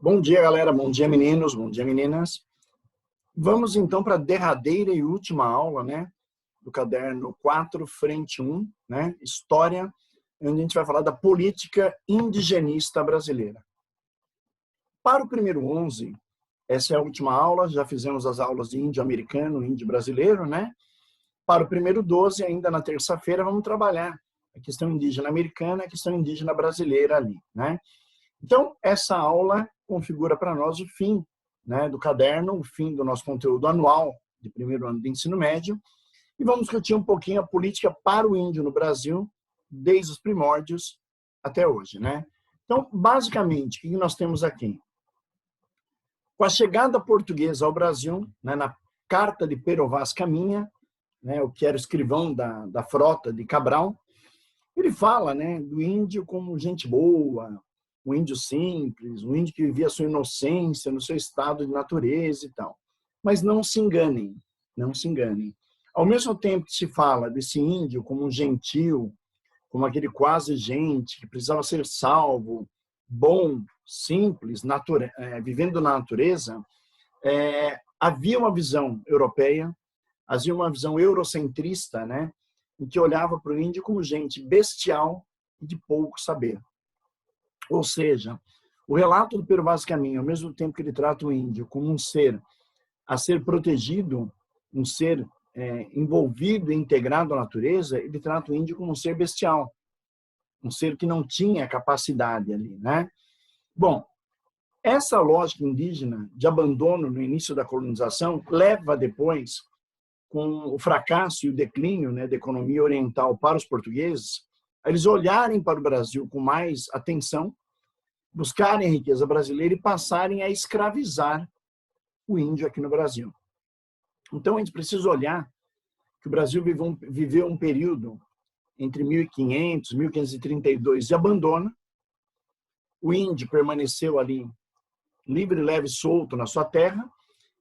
Bom dia, galera. Bom dia, meninos. Bom dia, meninas. Vamos, então, para a derradeira e última aula, né? Do caderno 4, frente 1, né? História, onde a gente vai falar da política indigenista brasileira. Para o primeiro 11, essa é a última aula. Já fizemos as aulas de índio americano, índio brasileiro, né? Para o primeiro 12, ainda na terça-feira, vamos trabalhar a questão indígena americana e a questão indígena brasileira ali, né? Então, essa aula configura para nós o fim, né, do caderno, o fim do nosso conteúdo anual de primeiro ano de ensino médio, e vamos discutir um pouquinho a política para o índio no Brasil, desde os primórdios até hoje, né? Então, basicamente, o que nós temos aqui? Com a chegada portuguesa ao Brasil, né, na Carta de Pero Vaz Caminha, né, o que era o escrivão da frota de Cabral, ele fala, né, do índio como gente boa, um índio simples, um índio que vivia a sua inocência no seu estado de natureza e tal. Mas não se enganem, não se enganem. Ao mesmo tempo que se fala desse índio como um gentil, como aquele quase gente que precisava ser salvo, bom, simples, vivendo na natureza, havia uma visão europeia, havia uma visão eurocentrista, né, em que olhava para o índio como gente bestial e de pouco saber. Ou seja, o relato do Pero Vaz Caminha, ao mesmo tempo que ele trata o índio como um ser a ser protegido, um ser envolvido e integrado à natureza, ele trata o índio como um ser bestial, um ser que não tinha capacidade ali, né? Bom, essa lógica indígena de abandono no início da colonização leva depois, com o fracasso e o declínio, né, da economia oriental para os portugueses, a eles olharem para o Brasil com mais atenção, buscarem a riqueza brasileira e passarem a escravizar o índio aqui no Brasil. Então, a gente precisa olhar que o Brasil viveu um período entre 1500 e 1532 de abandono. O índio permaneceu ali livre, leve e solto na sua terra.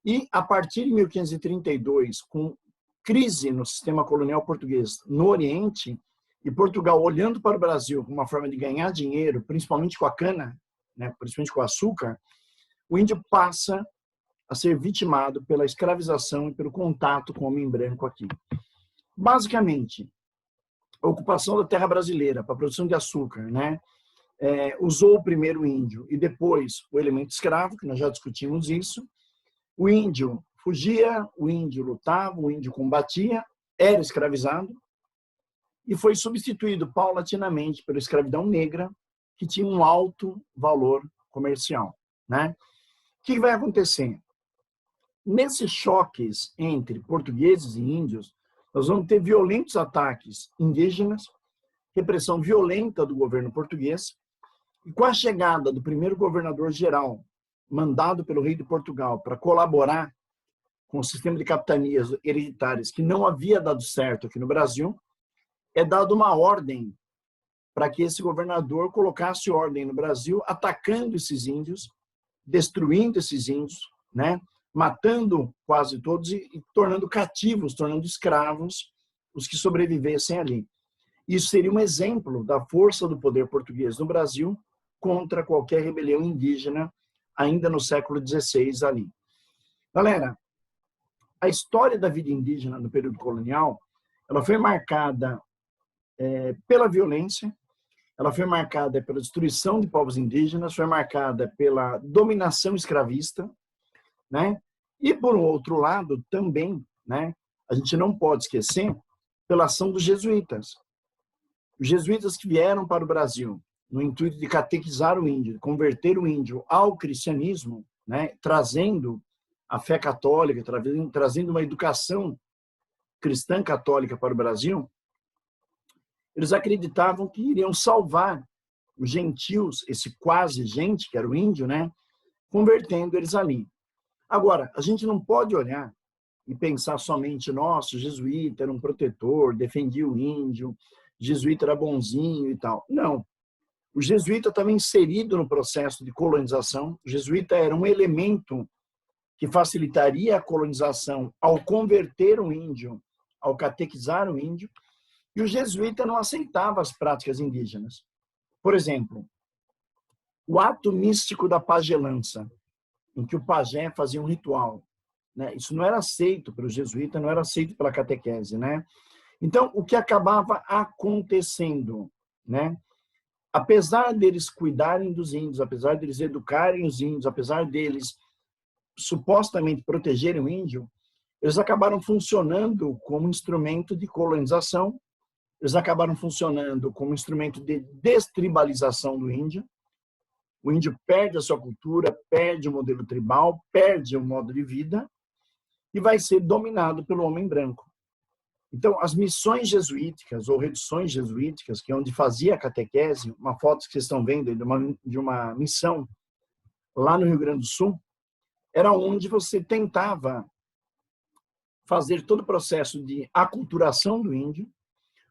E, a partir de 1532, com crise no sistema colonial português no Oriente, e Portugal olhando para o Brasil como uma forma de ganhar dinheiro, principalmente com a cana, né, principalmente com o açúcar, o índio passa a ser vitimado pela escravização e pelo contato com o homem branco aqui. Basicamente, a ocupação da terra brasileira para a produção de açúcar, né, usou o primeiro índio e depois o elemento escravo, que nós já discutimos isso. O índio fugia, o índio lutava, o índio combatia, era escravizado e foi substituído paulatinamente pela escravidão negra, que tinha um alto valor comercial, né? O que vai acontecer? Nesses choques entre portugueses e índios, nós vamos ter violentos ataques indígenas, repressão violenta do governo português, e com a chegada do primeiro governador-geral, mandado pelo rei de Portugal para colaborar com o sistema de capitanias hereditárias que não havia dado certo aqui no Brasil, é dada uma ordem para que esse governador colocasse ordem no Brasil, atacando esses índios, destruindo esses índios, né? Matando quase todos e tornando cativos, tornando escravos os que sobrevivessem ali. Isso seria um exemplo da força do poder português no Brasil contra qualquer rebelião indígena ainda no século XVI ali. Galera, a história da vida indígena no período colonial, ela foi marcada pela violência, ela foi marcada pela destruição de povos indígenas, foi marcada pela dominação escravista, né? E, por outro lado, também, né, a gente não pode esquecer pela ação dos jesuítas. Os jesuítas que vieram para o Brasil no intuito de catequizar o índio, de converter o índio ao cristianismo, né, trazendo a fé católica, trazendo uma educação cristã católica para o Brasil, eles acreditavam que iriam salvar os gentios, esse quase gente, que era o índio, né, convertendo eles ali. Agora, a gente não pode olhar e pensar somente, nossa, o jesuíta era um protetor, defendia o índio, o jesuíta era bonzinho e tal. Não. O jesuíta estava inserido no processo de colonização. O jesuíta era um elemento que facilitaria a colonização ao converter o índio, ao catequizar o índio. E o jesuíta não aceitava as práticas indígenas. Por exemplo, O ato místico da pagelança, em que o pajé fazia um ritual, né? Isso não era aceito pelo jesuíta, não era aceito pela catequese, né? Então, o que acabava acontecendo, né? Apesar deles cuidarem dos índios, apesar deles educarem os índios, apesar deles supostamente protegerem o índio, eles acabaram funcionando como instrumento de colonização, eles acabaram funcionando como instrumento de destribalização do índio. O índio perde a sua cultura, perde o modelo tribal, perde o modo de vida e vai ser dominado pelo homem branco. Então, as missões jesuíticas ou reduções jesuíticas, que é onde fazia a catequese, uma foto que vocês estão vendo de uma missão lá no Rio Grande do Sul, era onde você tentava fazer todo o processo de aculturação do índio,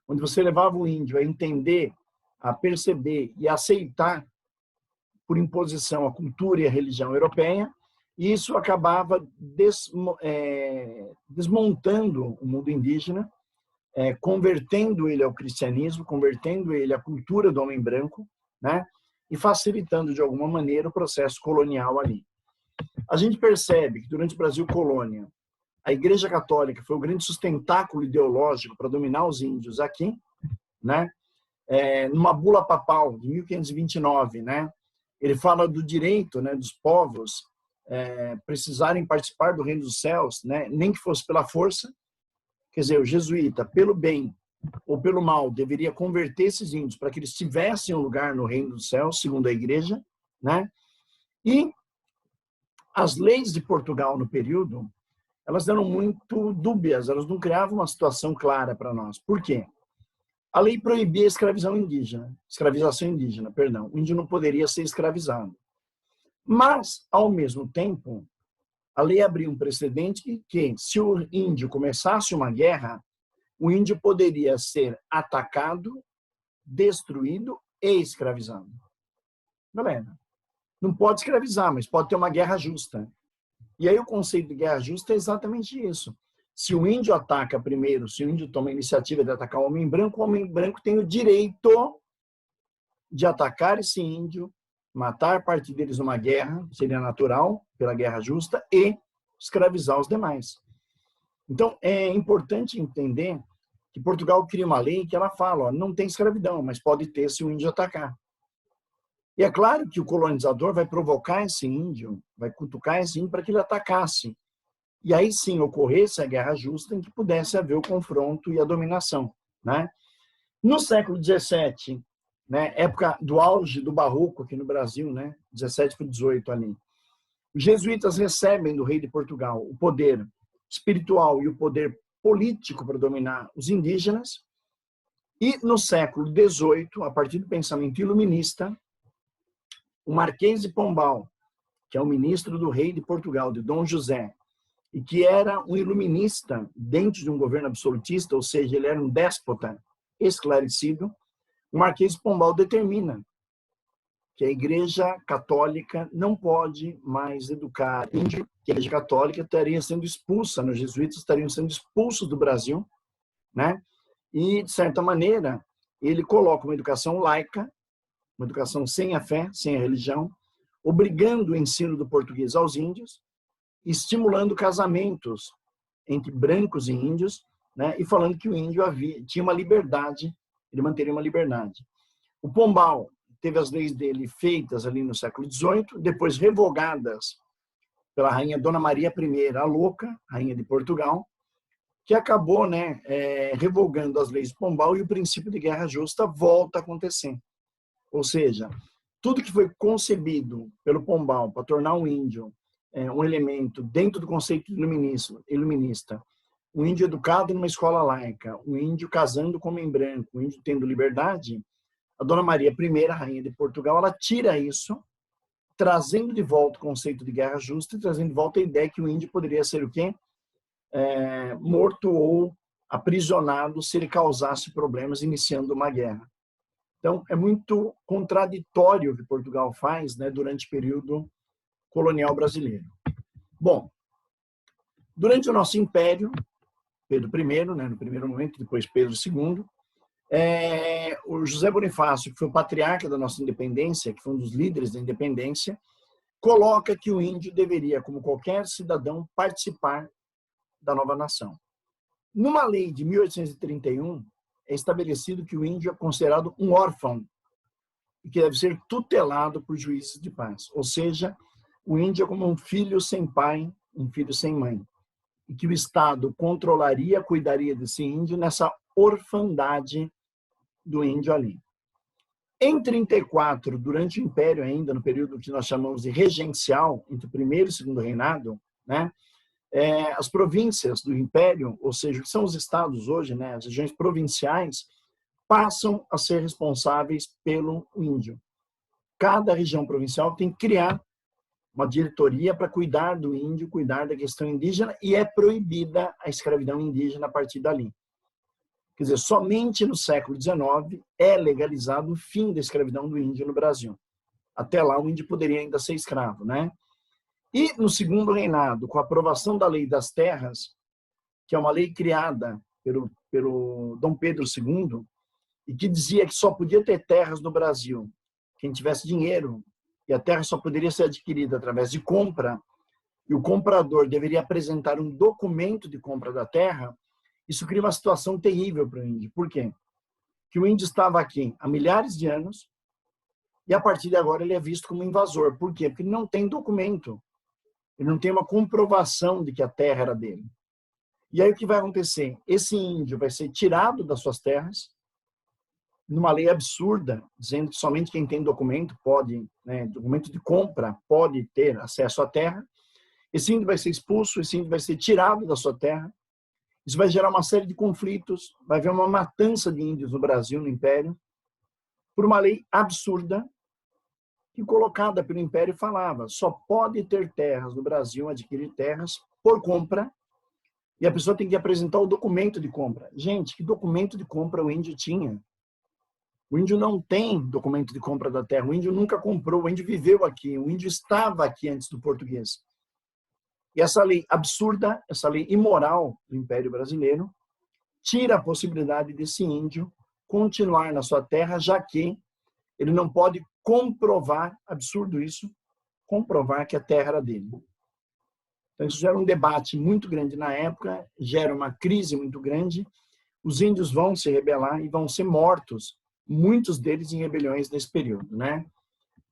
onde você levava o índio a entender, a perceber e aceitar por imposição a cultura e a religião europeia, e isso acabava desmontando o mundo indígena, convertendo ele ao cristianismo, convertendo ele à cultura do homem branco, né? E facilitando, de alguma maneira, o processo colonial ali. A gente percebe que, durante o Brasil colônia, a Igreja Católica foi o grande sustentáculo ideológico para dominar os índios aqui, né? Numa bula papal de 1529, né? Ele fala do direito, né, dos povos precisarem participar do reino dos céus, né? Nem que fosse pela força. Quer dizer, o jesuíta, pelo bem ou pelo mal, deveria converter esses índios para que eles tivessem um lugar no reino dos céus, segundo a igreja, né? E as leis de Portugal no período, elas eram muito dúbias, elas não criavam uma situação clara para nós. Por quê? A lei proibia a escravização indígena, perdão. O índio não poderia ser escravizado. Mas, ao mesmo tempo, a lei abria um precedente que, se o índio começasse uma guerra, o índio poderia ser atacado, destruído e escravizado. Galera, não pode escravizar, mas pode ter uma guerra justa. E aí o conceito de guerra justa é exatamente isso. Se o índio ataca primeiro, se o índio toma a iniciativa de atacar o homem branco tem o direito de atacar esse índio, matar parte deles numa guerra, seria natural, pela guerra justa, e escravizar os demais. Então, é importante entender que Portugal cria uma lei que ela fala, ó, não tem escravidão, mas pode ter se o índio atacar. E é claro que o colonizador vai provocar esse índio, vai cutucar esse índio para que ele atacasse. E aí sim ocorresse a guerra justa em que pudesse haver o confronto e a dominação, né? No século XVII, né, época do auge do barroco aqui no Brasil, né, 17 para 18 ali, os jesuítas recebem do rei de Portugal o poder espiritual e o poder político para dominar os indígenas. E no século XVIII, a partir do pensamento iluminista, o Marquês de Pombal, que é o ministro do rei de Portugal, de Dom José, e que era um iluminista dentro de um governo absolutista, ou seja, ele era um déspota esclarecido, o Marquês de Pombal determina que a Igreja Católica não pode mais educar índio, que a Igreja Católica estaria sendo expulsa, os jesuítas estariam sendo expulsos do Brasil, né? E, de certa maneira, ele coloca uma educação laica, uma educação sem a fé, sem a religião, obrigando o ensino do português aos índios, estimulando casamentos entre brancos e índios, né? E falando que o índio tinha uma liberdade, ele manteria uma liberdade. O Pombal teve as leis dele feitas ali no século XVIII, depois revogadas pela rainha Dona Maria I, a Louca, rainha de Portugal, que acabou, né, revogando as leis do Pombal, e o princípio de guerra justa volta a acontecer. Ou seja, tudo que foi concebido pelo Pombal para tornar o índio um elemento dentro do conceito iluminista, um índio educado numa escola laica, um índio casando com homem branco, um índio tendo liberdade, a Dona Maria I, rainha de Portugal, ela tira isso, trazendo de volta o conceito de guerra justa e trazendo de volta a ideia que o índio poderia ser o quê? Morto ou aprisionado se ele causasse problemas iniciando uma guerra. Então, é muito contraditório o que Portugal faz, né, durante o período colonial brasileiro. Bom, durante o nosso império, Pedro I, né, no primeiro momento, depois Pedro II, O José Bonifácio, que foi o patriarca da nossa independência, que foi um dos líderes da independência, coloca que o índio deveria, como qualquer cidadão, participar da nova nação. Numa lei de 1831, é estabelecido que o índio é considerado um órfão e que deve ser tutelado por juízes de paz. Ou seja, o índio é como um filho sem pai, um filho sem mãe. E que o Estado controlaria, cuidaria desse índio nessa orfandade do índio ali. Em 34, durante o Império ainda, no período que nós chamamos de regencial, entre o primeiro e o segundo reinado, né, as províncias do Império, ou seja, que são os estados hoje, né, as regiões provinciais, passam a ser responsáveis pelo índio. Cada região provincial tem que criar uma diretoria para cuidar do índio, cuidar da questão indígena, e é proibida a escravidão indígena a partir dali. Quer dizer, somente no século XIX é legalizado o fim da escravidão do índio no Brasil. Até lá o índio poderia ainda ser escravo, né? E no segundo reinado, com a aprovação da Lei das Terras, que é uma lei criada pelo Dom Pedro II, e que dizia que só podia ter terras no Brasil quem tivesse dinheiro, e a terra só poderia ser adquirida através de compra, e o comprador deveria apresentar um documento de compra da terra. Isso cria uma situação terrível para o índio. Por quê? Porque o índio estava aqui há milhares de anos e, a partir de agora, ele é visto como invasor. Por quê? Porque ele não tem documento. Ele não tem uma comprovação de que a terra era dele. E aí o que vai acontecer? Esse índio vai ser tirado das suas terras, numa lei absurda, dizendo que somente quem tem documento pode, né, documento de compra, pode ter acesso à terra. Esse índio vai ser expulso, esse índio vai ser tirado da sua terra. Isso vai gerar uma série de conflitos, vai haver uma matança de índios no Brasil, no Império, por uma lei absurda que, colocada pelo Império, falava: só pode ter terras no Brasil, adquirir terras por compra, e a pessoa tem que apresentar o documento de compra. Gente, que documento de compra o índio tinha? O índio não tem documento de compra da terra, o índio nunca comprou, o índio viveu aqui, o índio estava aqui antes do português. E essa lei absurda, essa lei imoral do Império Brasileiro, tira a possibilidade desse índio continuar na sua terra, já que ele não pode comprovar, absurdo isso, comprovar que a terra era dele. Então, isso gera um debate muito grande na época, gera uma crise muito grande, os índios vão se rebelar e vão ser mortos, muitos deles em rebeliões nesse período, né?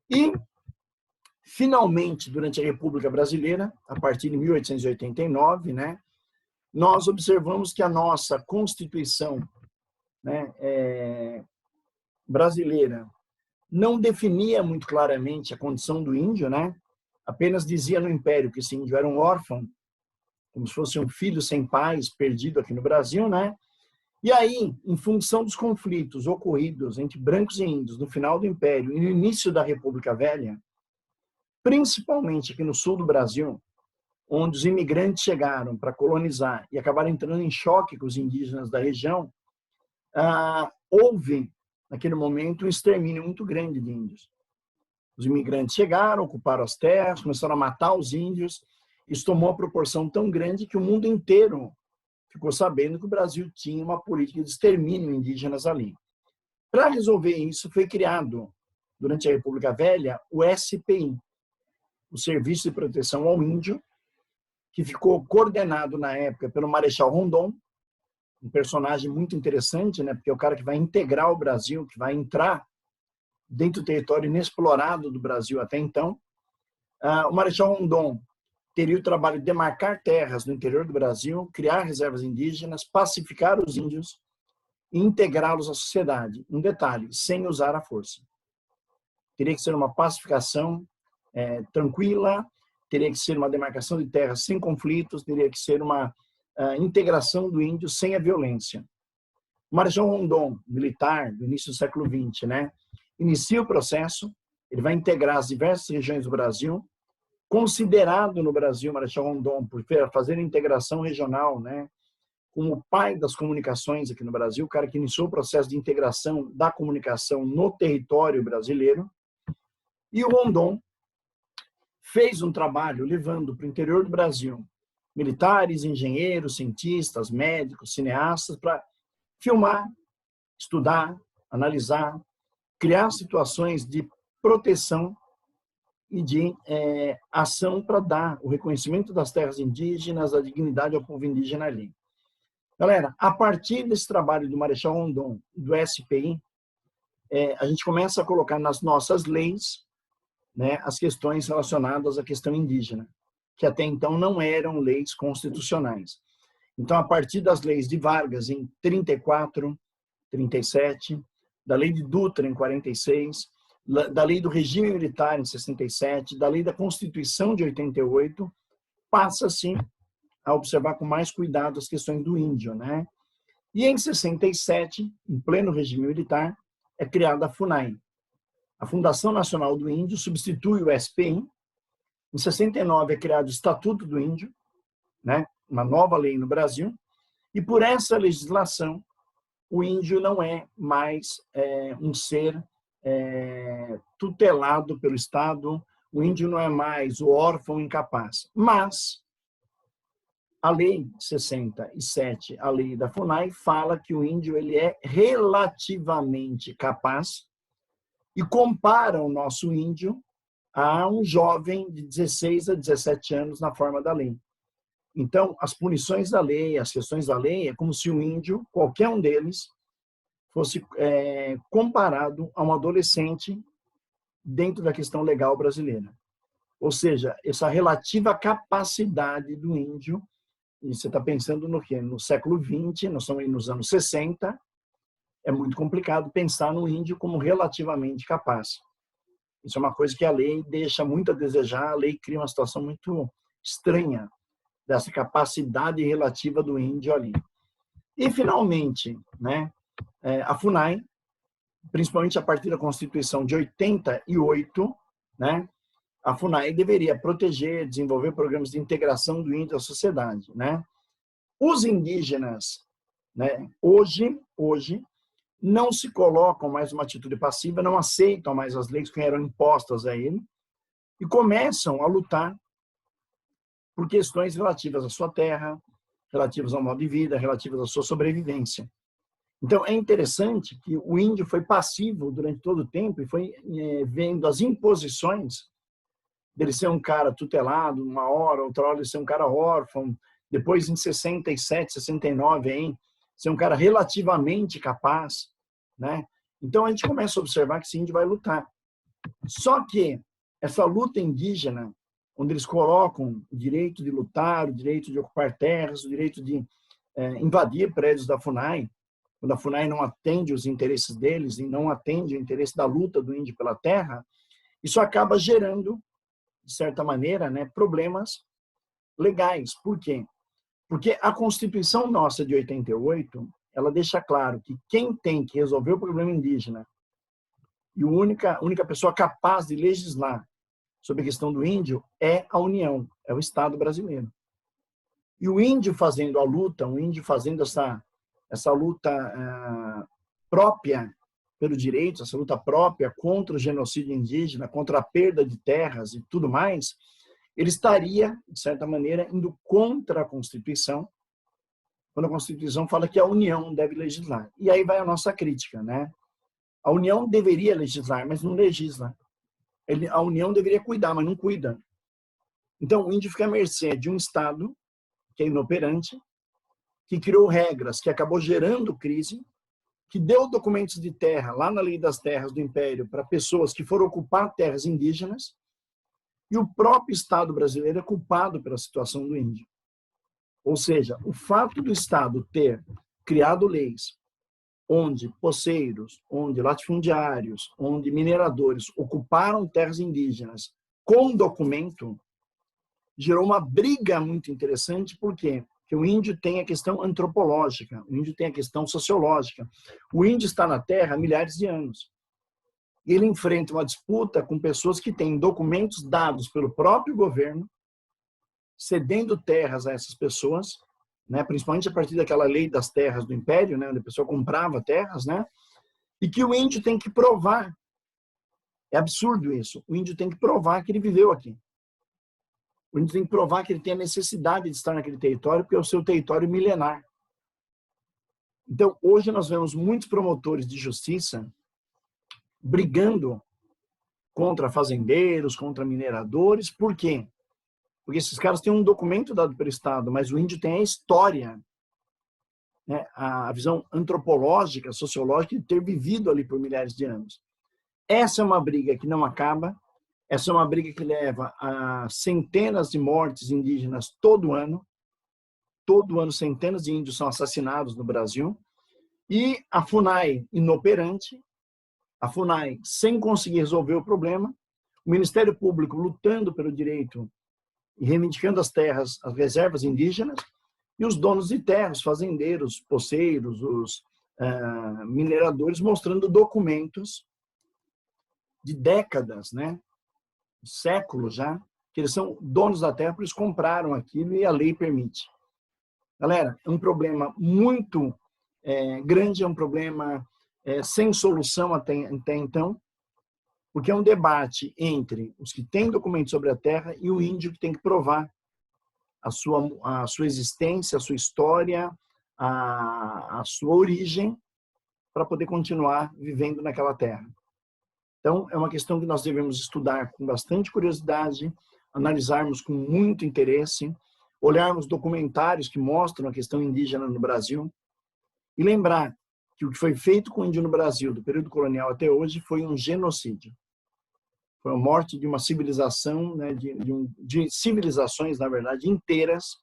E, finalmente, durante a República Brasileira, a partir de 1889, né, nós observamos que a nossa Constituição, né, brasileira não definia muito claramente a condição do índio, né? Apenas dizia no Império que esse índio era um órfão, como se fosse um filho sem pais, perdido aqui no Brasil, né? E aí, em função dos conflitos ocorridos entre brancos e índios no final do Império e no início da República Velha, principalmente aqui no sul do Brasil, onde os imigrantes chegaram para colonizar e acabaram entrando em choque com os indígenas da região, houve, naquele momento, um extermínio muito grande de índios. Os imigrantes chegaram, ocuparam as terras, começaram a matar os índios. Isso tomou uma proporção tão grande que o mundo inteiro ficou sabendo que o Brasil tinha uma política de extermínio de indígenas ali. Para resolver isso, foi criado, durante a República Velha, o SPI, o Serviço de Proteção ao Índio, que ficou coordenado na época pelo Marechal Rondon, um personagem muito interessante, né, porque é o cara que vai integrar o Brasil, que vai entrar dentro do território inexplorado do Brasil até então. O Marechal Rondon teria o trabalho de demarcar terras no interior do Brasil, criar reservas indígenas, pacificar os índios e integrá-los à sociedade. Um detalhe, sem usar a força. Teria que ser uma pacificação tranquila, teria que ser uma demarcação de terras sem conflitos, teria que ser uma integração do índio sem a violência. O Marechal Rondon, militar do início do século XX, né, inicia o processo, ele vai integrar as diversas regiões do Brasil, considerado no Brasil, Marechal Rondon, por fazer a integração regional, né, como o pai das comunicações aqui no Brasil, o cara que iniciou o processo de integração da comunicação no território brasileiro. E o Rondon fez um trabalho levando para o interior do Brasil militares, engenheiros, cientistas, médicos, cineastas, para filmar estudar, analisar, criar situações de proteção e de ação para dar o reconhecimento das terras indígenas, a dignidade ao povo indígena ali. Galera, a partir desse trabalho do Marechal Rondon, do SPI, a gente começa a colocar nas nossas leis, né, as questões relacionadas à questão indígena, que até então não eram leis constitucionais. Então, a partir das leis de Vargas, em 34, 37, da lei de Dutra, em 46, da lei do regime militar, em 67, da lei da Constituição de 88, passa-se a observar com mais cuidado as questões do índio, né? E em 67, em pleno regime militar, é criada a FUNAI. A Fundação Nacional do Índio substitui o SPI. Em 69 é criado o Estatuto do Índio, né? Uma nova lei no Brasil. E por essa legislação, o índio não é mais um ser tutelado pelo Estado, o índio não é mais o órfão incapaz. Mas a lei 67, a lei da FUNAI, fala que o índio ele é relativamente capaz e compara o nosso índio a um jovem de 16 a 17 anos na forma da lei. Então, as punições da lei, as questões da lei, é como se o índio, qualquer um deles, fosse comparado a um adolescente dentro da questão legal brasileira. Ou seja, essa relativa capacidade do índio, e você está pensando no quê? No século XX, nós estamos aí nos anos 60, é muito complicado pensar no índio como relativamente capaz. Isso é uma coisa que a lei deixa muito a desejar, a lei cria uma situação muito estranha dessa capacidade relativa do índio ali. E, finalmente, né, a FUNAI, principalmente a partir da Constituição de 88, né, a FUNAI deveria proteger, desenvolver programas de integração do índio à sociedade, né? Os indígenas, né, hoje não se colocam mais numa atitude passiva, não aceitam mais as leis que eram impostas a ele e começam a lutar por questões relativas à sua terra, relativas ao modo de vida, relativas à sua sobrevivência. Então, é interessante que o índio foi passivo durante todo o tempo e foi vendo as imposições dele ser um cara tutelado, uma hora, outra hora ele ser um cara órfão, depois em 67, 69, hein, ser um cara relativamente capaz, né? Então, a gente começa a observar que esse índio vai lutar. Só que essa luta indígena, onde eles colocam o direito de lutar, o direito de ocupar terras, o direito de invadir prédios da FUNAI, quando a FUNAI não atende os interesses deles e não atende o interesse da luta do índio pela terra, isso acaba gerando, de certa maneira, né, problemas legais. Por quê? Porque a Constituição nossa de 88, ela deixa claro que quem tem que resolver o problema indígena e a única pessoa capaz de legislar sobre a questão do índio é a União, é o Estado brasileiro. E o índio fazendo a luta, o índio fazendo essa luta própria pelo direito, essa luta própria contra o genocídio indígena, contra a perda de terras e tudo mais, ele estaria, de certa maneira, indo contra a Constituição, quando a Constituição fala que a União deve legislar. E aí vai a nossa crítica, né? A União deveria legislar, mas não legisla. A União deveria cuidar, mas não cuida. Então, o índio fica à mercê de um Estado que é inoperante, que criou regras, que acabou gerando crise, que deu documentos de terra, lá na Lei das Terras do Império, para pessoas que foram ocupar terras indígenas, e o próprio Estado brasileiro é culpado pela situação do índio. Ou seja, o fato do Estado ter criado leis onde poceiros, onde latifundiários, onde mineradores ocuparam terras indígenas com documento, gerou uma briga muito interessante, por quê? Porque o índio tem a questão antropológica, o índio tem a questão sociológica. O índio está na terra há milhares de anos. Ele enfrenta uma disputa com pessoas que têm documentos dados pelo próprio governo, cedendo terras a essas pessoas, né, principalmente a partir daquela lei das terras do Império, né, onde a pessoa comprava terras, né, e que o índio tem que provar. É absurdo isso. O índio tem que provar que ele viveu aqui. O índio tem que provar que ele tem a necessidade de estar naquele território, porque é o seu território milenar. Então, hoje nós vemos muitos promotores de justiça brigando contra fazendeiros, contra mineradores. Por quê? Porque esses caras têm um documento dado pelo Estado, mas o índio tem a história, né, a visão antropológica, sociológica de ter vivido ali por milhares de anos. Essa é uma briga que não acaba, essa é uma briga que leva a centenas de mortes indígenas todo ano centenas de índios são assassinados no Brasil, e a FUNAI inoperante, a FUNAI sem conseguir resolver o problema, o Ministério Público lutando pelo direito e reivindicando as terras, as reservas indígenas, e os donos de terras, fazendeiros, poceiros, os mineradores, mostrando documentos de décadas, né, séculos já, que eles são donos da terra, porque eles compraram aquilo e a lei permite. Galera, é um problema muito grande, é um problema sem solução até então, porque é um debate entre os que têm documentos sobre a terra e o índio que tem que provar a sua existência, a sua história, a sua origem, para poder continuar vivendo naquela terra. Então, é uma questão que nós devemos estudar com bastante curiosidade, analisarmos com muito interesse, olharmos documentários que mostram a questão indígena no Brasil e lembrar que o que foi feito com o índio no Brasil, do período colonial até hoje, foi um genocídio. Foi a morte de uma civilização, né, de civilizações, na verdade, inteiras,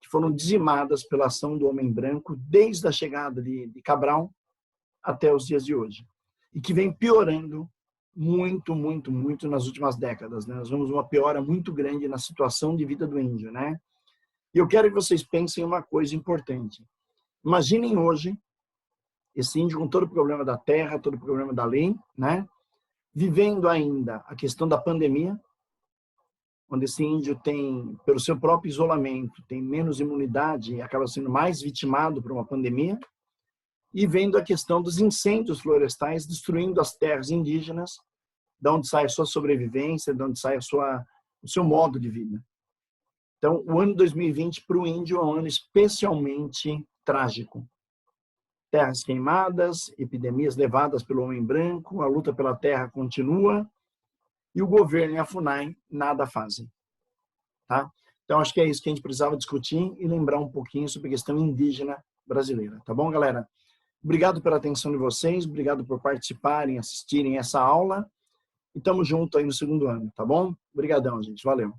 que foram dizimadas pela ação do homem branco desde a chegada de Cabral até os dias de hoje. E que vem piorando muito, muito, muito nas últimas décadas, né? Nós vemos uma piora muito grande na situação de vida do índio, né? E eu quero que vocês pensem em uma coisa importante. Imaginem hoje esse índio com todo o problema da terra, todo o problema da lei, né? Vivendo ainda a questão da pandemia, onde esse índio tem, pelo seu próprio isolamento, tem menos imunidade e acaba sendo mais vitimado por uma pandemia, e vendo a questão dos incêndios florestais destruindo as terras indígenas, de onde sai a sua sobrevivência, de onde sai o seu modo de vida. Então, o ano 2020 para o índio é um ano especialmente trágico. Terras queimadas, epidemias levadas pelo homem branco, a luta pela terra continua e o governo e a FUNAI nada fazem. Tá? Então, acho que é isso que a gente precisava discutir e lembrar um pouquinho sobre a questão indígena brasileira. Tá bom, galera? Obrigado pela atenção de vocês, obrigado por participarem, assistirem essa aula e estamos juntos aí no segundo ano, tá bom? Obrigadão, gente. Valeu.